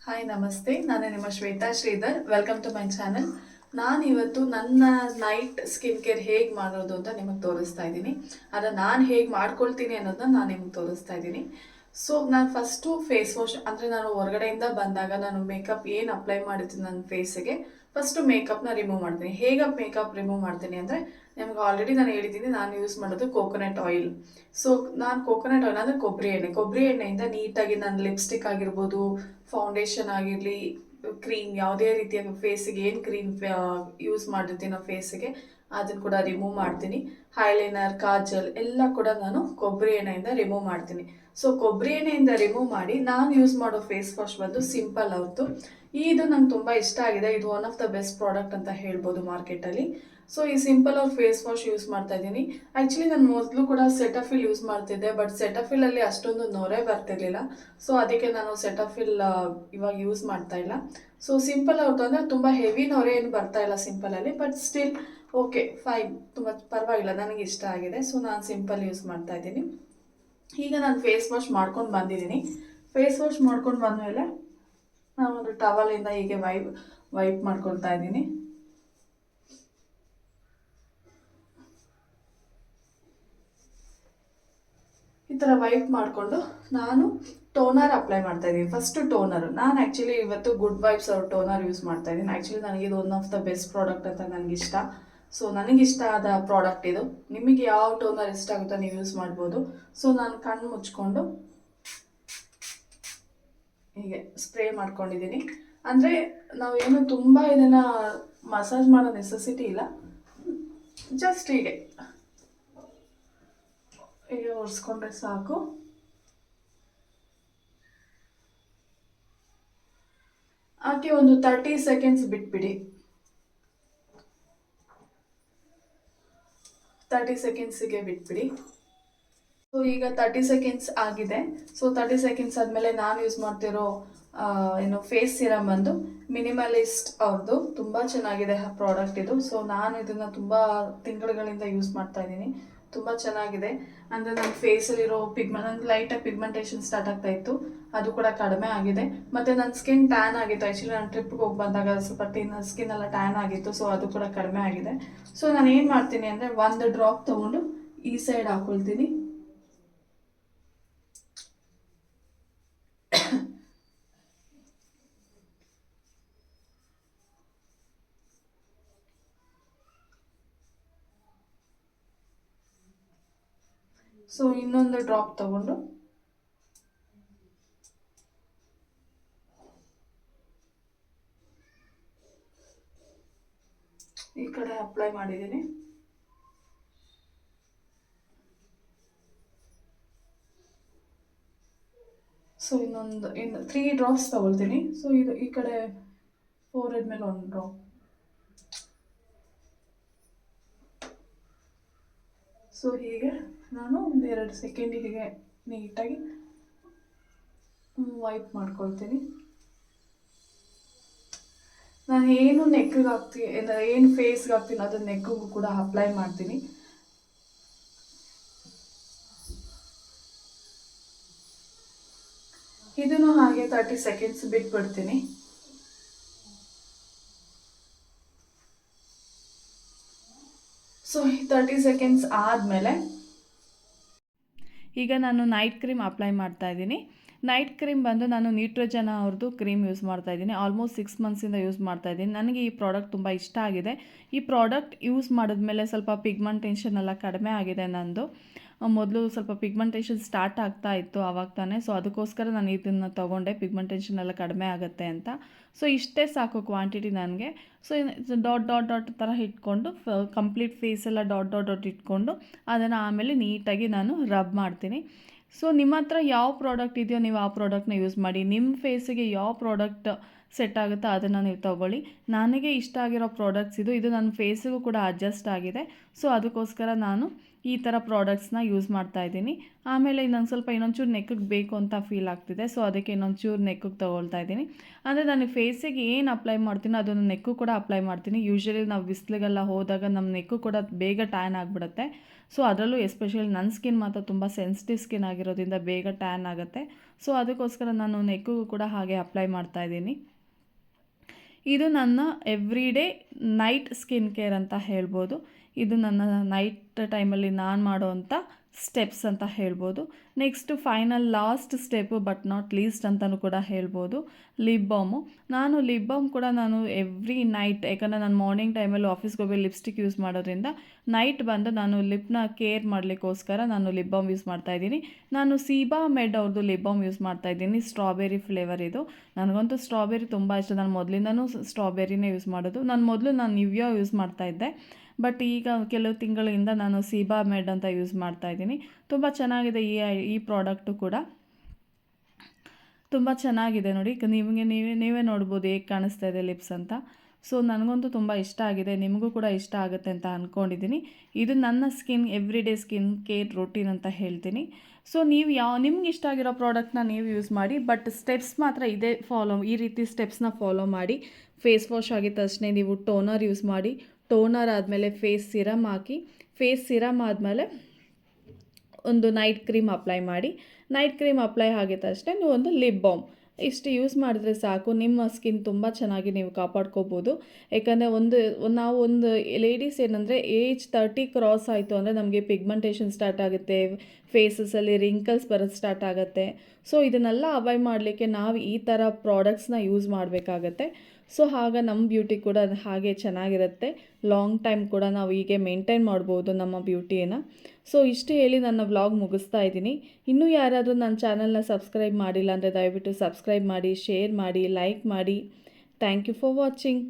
Hi ನಮಸ್ತೆ, ನಾನು ನಿಮ್ಮ Shweta Sridhar. Welcome to my channel. ನಾನು ಇವತ್ತು ನನ್ನ ನೈಟ್ ಸ್ಕಿನ್ ಕೇರ್ ಹೇಗೆ ಮಾಡೋದು ಅಂತ ನಿಮಗೆ ತೋರಿಸ್ತಾ ಇದ್ದೀನಿ. ಅದನ್ನು ನಾನು ಹೇಗೆ ಮಾಡ್ಕೊಳ್ತೀನಿ ಅನ್ನೋದನ್ನ ನಾನು ನಿಮ್ಗೆ ತೋರಿಸ್ತಾ ಇದ್ದೀನಿ. ಸೊ ನಾನು ಫಸ್ಟು ಫೇಸ್ ವಾಶ್, ಅಂದರೆ ನಾನು ಹೊರಗಡೆಯಿಂದ ಬಂದಾಗ ನಾನು ಮೇಕಪ್ ಏನು ಅಪ್ಲೈ ಮಾಡಿರ್ತೀನಿ ನನ್ನ ಫೇಸಿಗೆ, ಫಸ್ಟು ಮೇಕಪ್ನ ರಿಮೂವ್ ಮಾಡ್ತೀನಿ. ಹೇಗೆ ಮೇಕಪ್ ರಿಮೂವ್ ಮಾಡ್ತೀನಿ ಅಂದರೆ, ನಿಮ್ಗೆ ಆಲ್ರೆಡಿ ನಾನು ಹೇಳಿದ್ದೀನಿ, ನಾನು ಯೂಸ್ ಮಾಡೋದು ಕೋಕೋನಟ್ ಆಯಿಲ್. ಸೊ ನಾನು ಕೋಕೋನಟ್ ಆಯಿಲ್ ಅಂದರೆ ಕೊಬ್ಬರಿ ಎಣ್ಣೆಯಿಂದ ನೀಟಾಗಿ ನನ್ನ ಲಿಪ್ಸ್ಟಿಕ್ ಆಗಿರ್ಬೋದು, ಫೌಂಡೇಶನ್ ಆಗಿರಲಿ, ಕ್ರೀಮ್, ಯಾವುದೇ ರೀತಿಯ ಫೇಸಿಗೆ ಏನು ಕ್ರೀಮ್ ಯೂಸ್ ಮಾಡಿರ್ತೀನೋ ಫೇಸಿಗೆ, ಅದನ್ನು ಕೂಡ ರಿಮೂವ್ ಮಾಡ್ತೀನಿ. ಹೈಲೈನರ್, ಕಾಜಲ್ ಎಲ್ಲ ಕೂಡ ನಾನು ಕೊಬ್ಬರಿ ಎಣ್ಣೆಯಿಂದ ರಿಮೂವ್ ಮಾಡ್ತೀನಿ. ಸೊ ಕೊಬ್ಬರಿ ಎಣ್ಣೆಯಿಂದ ರಿಮೂವ್ ಮಾಡಿ ನಾನು ಯೂಸ್ ಮಾಡೋ ಫೇಸ್ ವಾಶ್ ಬಂದು ಸಿಂಪಲ್ ಅವ್ರದ್ದು. ಇದು ನಂಗೆ ತುಂಬ ಇಷ್ಟ ಆಗಿದೆ. ಇದು one of the best product ಅಂತ ಹೇಳ್ಬೋದು ಮಾರ್ಕೆಟಲ್ಲಿ. ಸೊ ಈ ಸಿಂಪಲ್ ಅವ್ರ ಫೇಸ್ ವಾಶ್ ಯೂಸ್ ಮಾಡ್ತಾ ಇದ್ದೀನಿ. ಆ್ಯಕ್ಚುಲಿ ನಾನು ಮೊದಲು ಕೂಡ ಸೆಟಫಿಲ್ ಯೂಸ್ ಮಾಡ್ತಿದ್ದೆ, ಬಟ್ ಸೆಟಫಿಲಲ್ಲಿ ಅಷ್ಟೊಂದು ನೊರೆ ಬರ್ತಿರ್ಲಿಲ್ಲ. ಸೊ ಅದಕ್ಕೆ ನಾನು ಸೆಟಫಿಲ್ ಇವಾಗ ಯೂಸ್ ಮಾಡ್ತಾ ಇಲ್ಲ. ಸೊ ಸಿಂಪಲ್ ಅವ್ರದ್ದು ಅಂದರೆ ತುಂಬ ಹೆವಿ ನೊರೆ ಏನು ಬರ್ತಾ ಇಲ್ಲ ಸಿಂಪಲಲ್ಲಿ, ಬಟ್ ಸ್ಟಿಲ್ ಓಕೆ ಫೈನ್, ತುಂಬ ಪರವಾಗಿಲ್ಲ, ನನಗೆ ಇಷ್ಟ ಆಗಿದೆ. ಸೊ ನಾನು ಸಿಂಪಲ್ ಯೂಸ್ ಮಾಡ್ತಾ ಇದ್ದೀನಿ. ಈಗ ನಾನು ಫೇಸ್ ವಾಶ್ ಮಾಡ್ಕೊಂಡು ಬಂದಿದ್ದೀನಿ. ಫೇಸ್ ವಾಶ್ ಮಾಡ್ಕೊಂಡು ಬಂದಮೇಲೆ ನಾನು ಒಂದು ಟವಲಿಂದ ಹೀಗೆ ವೈಪ್ ಮಾಡ್ಕೊಳ್ತಾ ಇದ್ದೀನಿ. ಈ ಥರ ವೈಪ್ ಮಾಡಿಕೊಂಡು ನಾನು ಟೋನರ್ ಅಪ್ಲೈ ಮಾಡ್ತಾ ಇದ್ದೀನಿ. ಫಸ್ಟು ಟೋನರು, ನಾನು ಆ್ಯಕ್ಚುಲಿ ಇವತ್ತು ಗುಡ್ ವೈಬ್ಸ್ ಅವ್ರ ಟೋನರ್ ಯೂಸ್ ಮಾಡ್ತಾ ಇದ್ದೀನಿ. ಆ್ಯಕ್ಚುಲಿ ನನಗೆ ಇದು one of the best product ಅಂತ ನನಗಿಷ್ಟ. ಸೊ ನನಗಿಷ್ಟ ಆದ ಪ್ರಾಡಕ್ಟ್ ಇದು. ನಿಮಗೆ ಯಾವ ಟೋನರ್ ಇಷ್ಟ ಆಗುತ್ತೋ ನೀವು ಯೂಸ್ ಮಾಡ್ಬೋದು. ಸೊ ನಾನು ಕಣ್ಣು ಮುಚ್ಕೊಂಡು ಹೀಗೆ ಸ್ಪ್ರೇ ಮಾಡ್ಕೊಂಡಿದ್ದೀನಿ. ಅಂದರೆ ನಾವೇನು ತುಂಬ ಇದನ್ನು ಮಸಾಜ್ ಮಾಡೋ ನೆಸೆಸಿಟಿ ಇಲ್ಲ, ಜಸ್ಟ್ ಹೀಗೆ ಒರೆಸ್ಕೊಂಡ್ರೆ ಸಾಕು. ಹಾಕಿ ಒಂದು 30 ಸೆಕೆಂಡ್ಸ್ ಬಿಟ್ಬಿಡಿ. 30 ಸೆಕೆಂಡ್ಸಿಗೆ ಬಿಟ್ಬಿಡಿ. ಸೊ ಈಗ 30 ಸೆಕೆಂಡ್ಸ್ ಆಗಿದೆ. ಸೊ 30 ಸೆಕೆಂಡ್ಸ್ ಆದಮೇಲೆ ನಾನು ಯೂಸ್ ಮಾಡ್ತಿರೋ ಏನು ಫೇಸ್ ಸಿರಮ್ ಬಂದು ಮಿನಿಮಲಿಸ್ಟ್ ಅವ್ರದ್ದು. ತುಂಬ ಚೆನ್ನಾಗಿದೆ ಪ್ರಾಡಕ್ಟ್ ಇದು. ಸೊ ನಾನು ಇದನ್ನು ತುಂಬ ತಿಂಗಳುಗಳಿಂದ ಯೂಸ್ ಮಾಡ್ತಾ ಇದ್ದೀನಿ. ತುಂಬ ಚೆನ್ನಾಗಿದೆ. ಅಂದರೆ ನನ್ನ ಫೇಸಲ್ಲಿರೋ ನನಗೆ ಲೈಟಾಗಿ ಪಿಗ್ಮೆಂಟೇಷನ್ ಸ್ಟಾರ್ಟ್ ಆಗ್ತಾ ಇತ್ತು, ಅದು ಕೂಡ ಕಡಿಮೆ ಆಗಿದೆ. ಮತ್ತು ನನ್ನ ಸ್ಕಿನ್ ಟ್ಯಾನ್ ಆಗಿತ್ತು. ಆ್ಯಕ್ಚುಲಿ ನಾನು ಟ್ರಿಪ್ಗೆ ಹೋಗಿ ಬಂದಾಗ ಸ್ವಲ್ಪ ಸ್ಕಿನ್ ಎಲ್ಲ ಟ್ಯಾನ್ ಆಗಿತ್ತು. ಸೊ ಅದು ಕೂಡ ಕಡಿಮೆ ಆಗಿದೆ. ಸೊ ನಾನು ಏನು ಮಾಡ್ತೀನಿ ಅಂದರೆ, ಒಂದು ಡ್ರಾಪ್ ತೊಗೊಂಡು ಈ ಸೈಡ್ ಹಾಕ್ಕೊಳ್ತೀನಿ. ಸೊ ಇನ್ನೊಂದು ಡ್ರಾಪ್ ತಗೊಂಡು ಈ ಕಡೆ ಅಪ್ಲೈ ಮಾಡಿದ್ದೀನಿ. ಸೊ ಇನ್ನು 3 ಡ್ರಾಪ್ಸ್ ತಗೊಳ್ತೀನಿ. ಸೊ ಇದು ಈ ಕಡೆ ಫೋರೆಡ್ ಮೇಲೆ ಒಂದು ಡ್ರಾಪ್. ಸೊ ಹೀಗೆ ನಾನು 2 ಸೆಕೆಂಡ್ ಹೀಗೆ ನೀಟಾಗಿ ವೈಪ್ ಮಾಡ್ಕೊಳ್ತೀನಿ. ನಾನು ಏನು ನೆಕ್ಕಿಗೆ ಹಾಕ್ತೀನಿ, ಏನು ಫೇಸ್ಗೆ ಹಾಕ್ತೀನಿ ಅದನ್ನು ನೆಕ್ಕಿಗೂ ಕೂಡ ಅಪ್ಲೈ ಮಾಡ್ತೀನಿ. ಇದನ್ನು ಹಾಗೆ 30 ಸೆಕೆಂಡ್ಸ್ ಬಿಟ್ಬಿಡ್ತೀನಿ. ಸೊ 30 ಸೆಕೆಂಡ್ಸ್ ಆದಮೇಲೆ ಈಗ ನಾನು ನೈಟ್ ಕ್ರೀಮ್ ಅಪ್ಲೈ ಮಾಡ್ತಾ ಇದ್ದೀನಿ. ನೈಟ್ ಕ್ರೀಮ್ ಬಂದು ನಾನು ನ್ಯೂಟ್ರಜನ ಅವ್ರದ್ದು ಕ್ರೀಮ್ ಯೂಸ್ ಮಾಡ್ತಾ ಇದ್ದೀನಿ. ಆಲ್ಮೋಸ್ಟ್ 6 ಮಂತ್ಸಿಂದ ಯೂಸ್ ಮಾಡ್ತಾ ಇದ್ದೀನಿ. ನನಗೆ ಈ ಪ್ರಾಡಕ್ಟ್ ತುಂಬ ಇಷ್ಟ ಆಗಿದೆ. ಈ ಪ್ರಾಡಕ್ಟ್ ಯೂಸ್ ಮಾಡಿದ್ಮೇಲೆ ಸ್ವಲ್ಪ ಪಿಗ್ಮೆಂಟೇಷನ್ ಎಲ್ಲ ಕಡಿಮೆ ಆಗಿದೆ ನಂದು. ಮೊದಲು ಸ್ವಲ್ಪ ಪಿಗ್ಮೆಂಟೇಷನ್ ಸ್ಟಾರ್ಟ್ ಆಗ್ತಾ ಇತ್ತು ಆವಾಗ ತಾನೇ. ಸೊ ಅದಕ್ಕೋಸ್ಕರ ನಾನು ಇದನ್ನು ತೊಗೊಂಡೆ, ಪಿಗ್ಮೆಂಟೇಷನ್ ಎಲ್ಲ ಕಡಿಮೆ ಆಗುತ್ತೆ ಅಂತ. ಸೊ ಇಷ್ಟೇ ಸಾಕು ಕ್ವಾಂಟಿಟಿ ನನಗೆ. ಸೊ ಡಾಟ್ ಡಾಟ್ ಡಾಟ್ ಥರ ಇಟ್ಕೊಂಡು ಕಂಪ್ಲೀಟ್ ಫೇಸ್ ಎಲ್ಲ ಡಾಟ್ ಡಾಟ್ ಡಾಟ್ ಇಟ್ಕೊಂಡು ಅದನ್ನು ಆಮೇಲೆ ನೀಟಾಗಿ ನಾನು ರಬ್ ಮಾಡ್ತೀನಿ. ಸೊ ನಿಮ್ಮ ಹತ್ರ ಯಾವ ಪ್ರಾಡಕ್ಟ್ ಇದೆಯೋ ನೀವು ಆ ಪ್ರಾಡಕ್ಟ್ನ ಯೂಸ್ ಮಾಡಿ. ನಿಮ್ಮ ಫೇಸಿಗೆ ಯಾವ ಪ್ರಾಡಕ್ಟ್ ಸೆಟ್ ಆಗುತ್ತೋ ಅದನ್ನು ನೀವು ತೊಗೊಳ್ಳಿ. ನನಗೆ ಇಷ್ಟ ಆಗಿರೋ ಪ್ರಾಡಕ್ಟ್ಸ್ ಇದು ನನ್ನ ಫೇಸಿಗೂ ಕೂಡ ಅಡ್ಜಸ್ಟ್ ಆಗಿದೆ. ಸೊ ಅದಕ್ಕೋಸ್ಕರ ನಾನು ಈ ಥರ ಪ್ರಾಡಕ್ಟ್ಸ್ನ ಯೂಸ್ ಮಾಡ್ತಾ ಇದ್ದೀನಿ. ಆಮೇಲೆ ನಂಗೆ ಸ್ವಲ್ಪ ಇನ್ನೊಂಚೂರು ನೆಕ್ಕಿಗೆ ಬೇಕು ಅಂತ ಫೀಲ್ ಆಗ್ತಿದೆ. ಸೊ ಅದಕ್ಕೆ ಇನ್ನೊಂಚೂರು ನೆಕ್ಕಿಗೆ ತೊಗೊಳ್ತಾ ಇದ್ದೀನಿ. ಅಂದರೆ ನಾನು ಫೇಸಿಗೆ ಏನು ಅಪ್ಲೈ ಮಾಡ್ತೀನೋ ಅದನ್ನು ನೆಕ್ಕು ಕೂಡ ಅಪ್ಲೈ ಮಾಡ್ತೀನಿ. ಯೂಶ್ವಲಿ ನಾವು ಬಿಸಿಲಿಗೆಲ್ಲ ಹೋದಾಗ ನಮ್ಮ ನೆಕ್ಕು ಕೂಡ ಬೇಗ ಟ್ಯಾನ್ ಆಗಿಬಿಡುತ್ತೆ. ಸೊ ಅದರಲ್ಲೂ ಎಸ್ಪೆಷಲಿ ನನ್ನ ಸ್ಕಿನ್ ಮಾತ್ರ ತುಂಬ ಸೆನ್ಸಿಟಿವ್ ಸ್ಕಿನ್ ಆಗಿರೋದ್ರಿಂದ ಬೇಗ ಟ್ಯಾನ್ ಆಗುತ್ತೆ. ಸೊ ಅದಕ್ಕೋಸ್ಕರ ನಾನು ನೆಕ್ಕಿಗೂ ಕೂಡ ಹಾಗೆ ಅಪ್ಲೈ ಮಾಡ್ತಾಯಿದ್ದೀನಿ. ಇದು ನನ್ನ every day night skin care ಅಂತ ಹೇಳ್ಬೋದು. ಇದು ನನ್ನ ನೈಟ್ ಟೈಮಲ್ಲಿ ನಾನು ಮಾಡೋವಂಥ ಸ್ಟೆಪ್ಸ್ ಅಂತ ಹೇಳ್ಬೋದು. Next final last step but not least ಅಂತಲೂ ಕೂಡ ಹೇಳ್ಬೋದು, ಲಿಪ್ ಬಾಮು. ನಾನು ಲಿಪ್ ಬಾಮ್ ಕೂಡ ನಾನು ಎವ್ರಿ ನೈಟ್, ಯಾಕಂದರೆ ನಾನು ಮಾರ್ನಿಂಗ್ ಟೈಮಲ್ಲಿ ಆಫೀಸ್ಗೆ ಹೋಗಿ ಲಿಪ್ಸ್ಟಿಕ್ ಯೂಸ್ ಮಾಡೋದ್ರಿಂದ ನೈಟ್ ಬಂದು ನಾನು ಲಿಪ್ನ ಕೇರ್ ಮಾಡಲಿಕ್ಕೋಸ್ಕರ ನಾನು ಲಿಪ್ ಬಾಮ್ ಯೂಸ್ ಮಾಡ್ತಾಯಿದ್ದೀನಿ. ನಾನು ಸೀಬಾಮೆಡ್ ಅವ್ರದ್ದು ಲಿಪ್ ಬಾಮ್ ಯೂಸ್ ಮಾಡ್ತಾಯಿದ್ದೀನಿ, ಸ್ಟ್ರಾಬೆರಿ ಫ್ಲೇವರ್ ಇದು. ನನಗಂತೂ ಸ್ಟ್ರಾಬೆರಿ ತುಂಬ ಇಷ್ಟ, ನಾನು ಮೊದಲಿಂದನೂ ಸ್ಟ್ರಾಬೆರಿನೇ ಯೂಸ್ ಮಾಡೋದು. ನಾನು ನಿವ್ಯಾ ಯೂಸ್ ಮಾಡ್ತಾಯಿದ್ದೆ, ಬಟ್ ಈಗ ಕೆಲವು ತಿಂಗಳಿಂದ ನಾನು ಸೀಬಾಮೆಡ್ ಅಂತ ಯೂಸ್ ಮಾಡ್ತಾಯಿದ್ದೀನಿ. ತುಂಬ ಚೆನ್ನಾಗಿದೆ ಈ ಪ್ರಾಡಕ್ಟು ಕೂಡ ತುಂಬ ಚೆನ್ನಾಗಿದೆ ನೋಡಿ. ನೀವೇ ನೋಡ್ಬೋದು ಹೇಗೆ ಕಾಣಿಸ್ತಾ ಇದೆ ಲಿಪ್ಸ್ ಅಂತ. ಸೊ ನನಗಂತೂ ತುಂಬ ಇಷ್ಟ ಆಗಿದೆ, ನಿಮಗೂ ಕೂಡ ಇಷ್ಟ ಆಗುತ್ತೆ ಅಂತ ಅಂದ್ಕೊಂಡಿದ್ದೀನಿ. ಇದು ನನ್ನ every day skin care routine ಅಂತ ಹೇಳ್ತೀನಿ. ಸೊ ನೀವು ನಿಮ್ಗೆ ಇಷ್ಟ ಆಗಿರೋ ಪ್ರಾಡಕ್ಟ್ನ ನೀವು ಯೂಸ್ ಮಾಡಿ, ಬಟ್ ಸ್ಟೆಪ್ಸ್ ಮಾತ್ರ ಈ ರೀತಿ ಸ್ಟೆಪ್ಸ್ನ ಫಾಲೋ ಮಾಡಿ. ಫೇಸ್ ವಾಶ್ ಆಗಿದ ತಕ್ಷಣ ನೀವು ಟೋನರ್ ಯೂಸ್ ಮಾಡಿ, ಟೋನರ್ ಆದಮೇಲೆ ಫೇಸ್ ಸಿರಮ್ ಹಾಕಿ, ಫೇಸ್ ಸಿರಮ್ ಆದಮೇಲೆ ಒಂದು ನೈಟ್ ಕ್ರೀಮ್ ಅಪ್ಲೈ ಮಾಡಿ, ನೈಟ್ ಕ್ರೀಮ್ ಅಪ್ಲೈ ಆಗಿದ ತಕ್ಷಣ ನೀವು ಒಂದು ಲಿಪ್ ಬಾಮ್ ಇಷ್ಟು ಯೂಸ್ ಮಾಡಿದ್ರೆ ಸಾಕು. ನಿಮ್ಮ ಸ್ಕಿನ್ ತುಂಬ ಚೆನ್ನಾಗಿ ನೀವು ಕಾಪಾಡ್ಕೋಬೋದು. ಯಾಕಂದರೆ ನಾವು ಲೇಡೀಸ್ ಏನಂದರೆ ಏಜ್ 30 ಕ್ರಾಸ್ ಆಯಿತು ಅಂದರೆ ನಮಗೆ ಪಿಗ್ಮೆಂಟೇಷನ್ ಸ್ಟಾರ್ಟ್ ಆಗುತ್ತೆ, ಫೇಸಸಲ್ಲಿ ರಿಂಕಲ್ಸ್ ಬರೋದು ಸ್ಟಾರ್ಟ್ ಆಗುತ್ತೆ. ಸೊ ಇದನ್ನೆಲ್ಲ ಅವಾಯ್ಡ್ ಮಾಡಲಿಕ್ಕೆ ನಾವು ಈ ಥರ ಪ್ರಾಡಕ್ಟ್ಸ್ನ ಯೂಸ್ ಮಾಡಬೇಕಾಗತ್ತೆ. ಸೊ ಆಗ ನಮ್ಮ ಬ್ಯೂಟಿ ಕೂಡ ಹಾಗೆ ಚೆನ್ನಾಗಿರುತ್ತೆ. ಲಾಂಗ್ ಟೈಮ್ ಕೂಡ ನಾವು ಹೀಗೆ ಮೇಂಟೈನ್ ಮಾಡ್ಬೋದು ನಮ್ಮ ಬ್ಯೂಟಿಯನ್ನು. ಸೊ ಇಷ್ಟು ಹೇಳಿ ನನ್ನ ವ್ಲಾಗ್ ಮುಗಿಸ್ತಾ ಇದ್ದೀನಿ. ಇನ್ನೂ ಯಾರಾದರೂ ನನ್ನ ಚಾನಲ್ನ ಸಬ್ಸ್ಕ್ರೈಬ್ ಮಾಡಿಲ್ಲ ಅಂದರೆ ದಯವಿಟ್ಟು ಸಬ್ಸ್ಕ್ರೈಬ್ ಮಾಡಿ, ಶೇರ್ ಮಾಡಿ, ಲೈಕ್ ಮಾಡಿ. Thank you for watching.